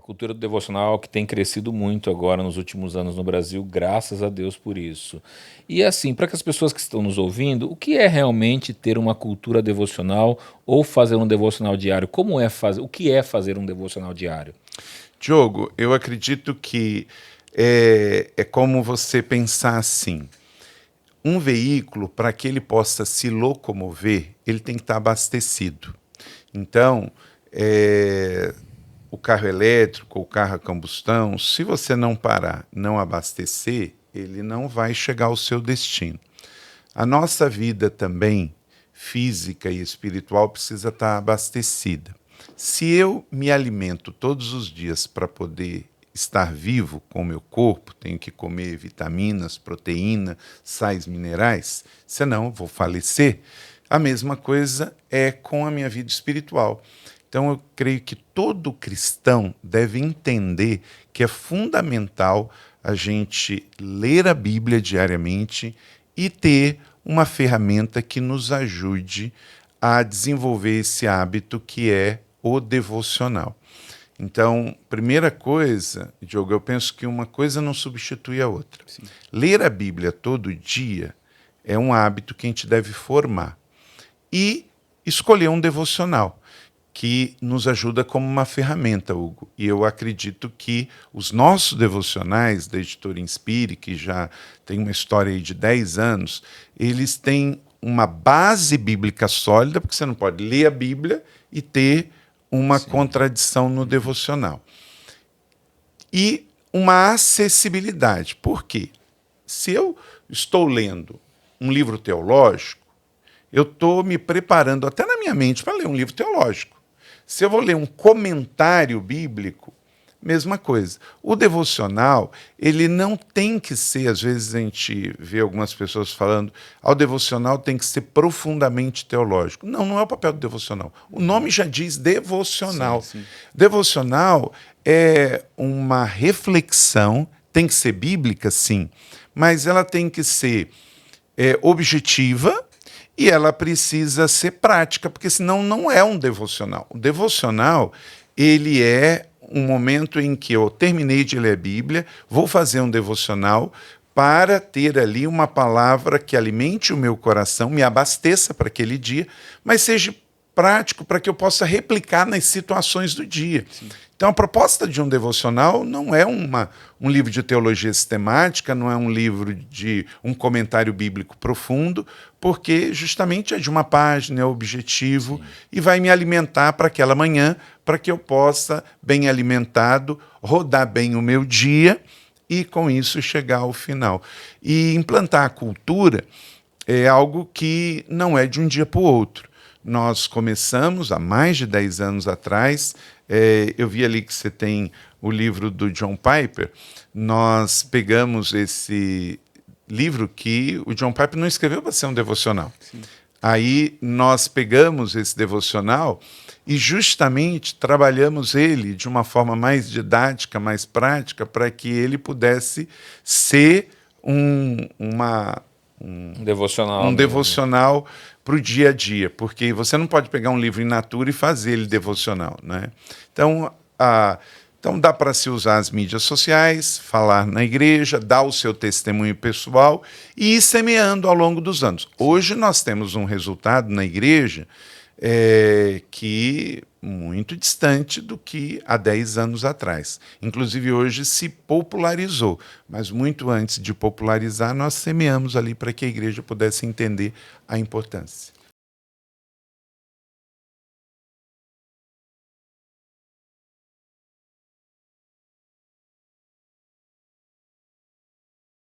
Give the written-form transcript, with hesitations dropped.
cultura do devocional que tem crescido muito agora nos últimos anos no Brasil, graças a Deus por isso. E assim, para que as pessoas que estão nos ouvindo, o que é realmente ter uma cultura devocional ou fazer um devocional diário? Como é fazer? O que é fazer um devocional diário? Diogo, eu acredito que é como você pensar assim: um veículo, para que ele possa se locomover, ele tem que estar abastecido. Então, o carro elétrico, o carro a combustão, se você não parar, não abastecer, ele não vai chegar ao seu destino. A nossa vida também, física e espiritual, precisa estar abastecida. Se eu me alimento todos os dias para poder estar vivo com o meu corpo, tenho que comer vitaminas, proteína, sais minerais, senão eu vou falecer. A mesma coisa é com a minha vida espiritual. Então eu creio que todo cristão deve entender que é fundamental a gente ler a Bíblia diariamente e ter uma ferramenta que nos ajude a desenvolver esse hábito que é o devocional. Então, primeira coisa, Diogo, eu penso que uma coisa não substitui a outra. Sim. Ler a Bíblia todo dia é um hábito que a gente deve formar. E escolher um devocional que nos ajuda como uma ferramenta, Hugo. E eu acredito que os nossos devocionais da editora Inspire, que já tem uma história aí de 10 anos, eles têm uma base bíblica sólida, porque você não pode ler a Bíblia e ter uma contradição no devocional. E uma acessibilidade. Por quê? Se eu estou lendo um livro teológico, eu estou me preparando até na minha mente para ler um livro teológico. Se eu vou ler um comentário bíblico, mesma coisa. O devocional, ele não tem que ser, às vezes a gente vê algumas pessoas falando, o devocional tem que ser profundamente teológico. Não, não é o papel do devocional. O nome já diz devocional. Sim, sim. Devocional é uma reflexão, tem que ser bíblica, sim, mas ela tem que ser objetiva, e ela precisa ser prática, porque senão não é um devocional. O devocional, ele é um momento em que eu terminei de ler a Bíblia, vou fazer um devocional para ter ali uma palavra que alimente o meu coração, me abasteça para aquele dia, mas seja prático para que eu possa replicar nas situações do dia. Sim. Então, a proposta de um devocional não é um livro de teologia sistemática, não é um livro de um comentário bíblico profundo, porque justamente é de uma página, é objetivo, Sim. e vai me alimentar para aquela manhã, para que eu possa, bem alimentado, rodar bem o meu dia e, com isso, chegar ao final. E implantar a cultura é algo que não é de um dia para o outro. Nós começamos há mais de 10 anos atrás. Eu vi ali que você tem o livro do John Piper. Nós pegamos esse livro que o John Piper não escreveu para ser um devocional. Sim. Aí nós pegamos esse devocional e justamente trabalhamos ele de uma forma mais didática, mais prática, para que ele pudesse ser um Devocional mesmo. devocional para o dia a dia, porque você não pode pegar um livro in natura e fazer ele devocional, né? Então, então dá para se usar as mídias sociais, falar na igreja, dar o seu testemunho pessoal e ir semeando ao longo dos anos. Hoje nós temos um resultado na igreja que muito distante do que há 10 anos atrás. Inclusive hoje se popularizou, mas muito antes de popularizar nós semeamos ali para que a igreja pudesse entender a importância.